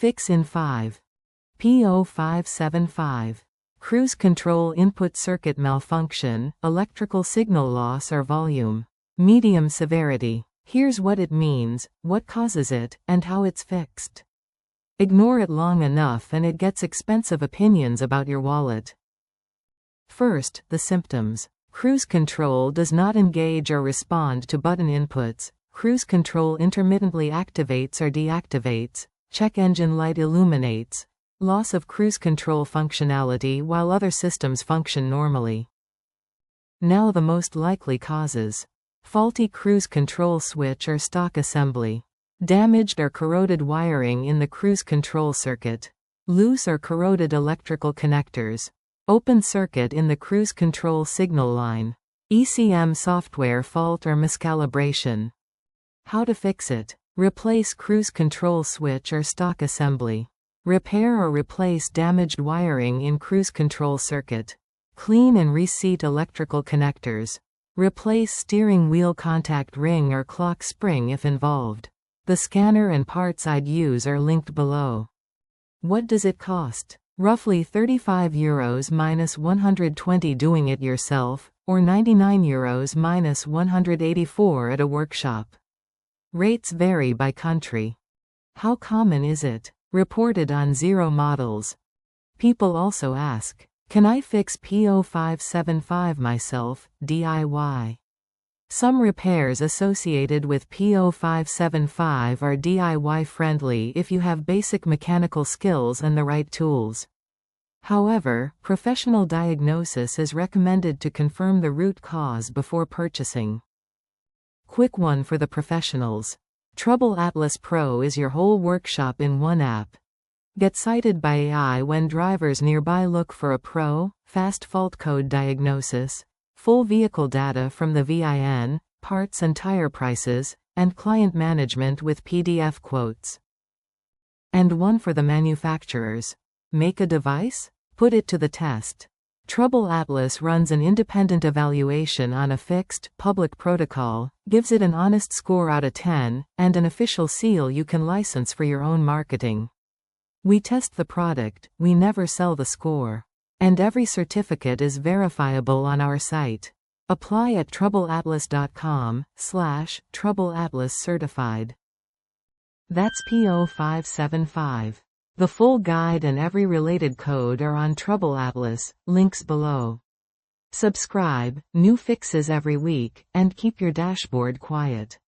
Fix in 5. P0575. Cruise control input circuit malfunction, electrical signal loss or volume. Medium severity. Here's what it means, what causes it, and how it's fixed. Ignore it long enough and it gets expensive opinions about your wallet. First, the symptoms. Cruise control does not engage or respond to button inputs. Cruise control intermittently activates or deactivates. Check engine light illuminates. Loss of cruise control functionality while other systems function normally. Now the most likely causes. Faulty cruise control switch or stalk assembly. Damaged or corroded wiring in the cruise control circuit. Loose or corroded electrical connectors. Open circuit in the cruise control signal line. ECM software fault or miscalibration. How to fix it. Replace cruise control switch or stalk assembly. Repair or replace damaged wiring in cruise control circuit. Clean and reseat electrical connectors. Replace steering wheel contact ring or clock spring if involved. The scanner and parts I'd use are linked below. What does it cost? Roughly €35 minus 120 doing it yourself, or €99 minus 184 at a workshop. Rates vary by country. How common is it? Reported on 0 models. People also ask, can I fix P0575 myself, DIY? Some repairs associated with P0575 are DIY friendly if you have basic mechanical skills and the right tools. However, professional diagnosis is recommended to confirm the root cause before purchasing. Quick one for the professionals. TroubleAtlas Pro is your whole workshop in one app. Get cited by AI when drivers nearby look for a pro, fast fault code diagnosis, full vehicle data from the VIN, parts and tire prices, and client management with PDF quotes. And one for the manufacturers. Make a device? Put it to the test. TroubleAtlas runs an independent evaluation on a fixed, public protocol, gives it an honest score out of 10, and an official seal you can license for your own marketing. We test the product, we never sell the score. And every certificate is verifiable on our site. Apply at TroubleAtlas.com/TroubleAtlas certified. That's P0575. The full guide and every related code are on TroubleAtlas, links below. Subscribe, new fixes every week, and keep your dashboard quiet.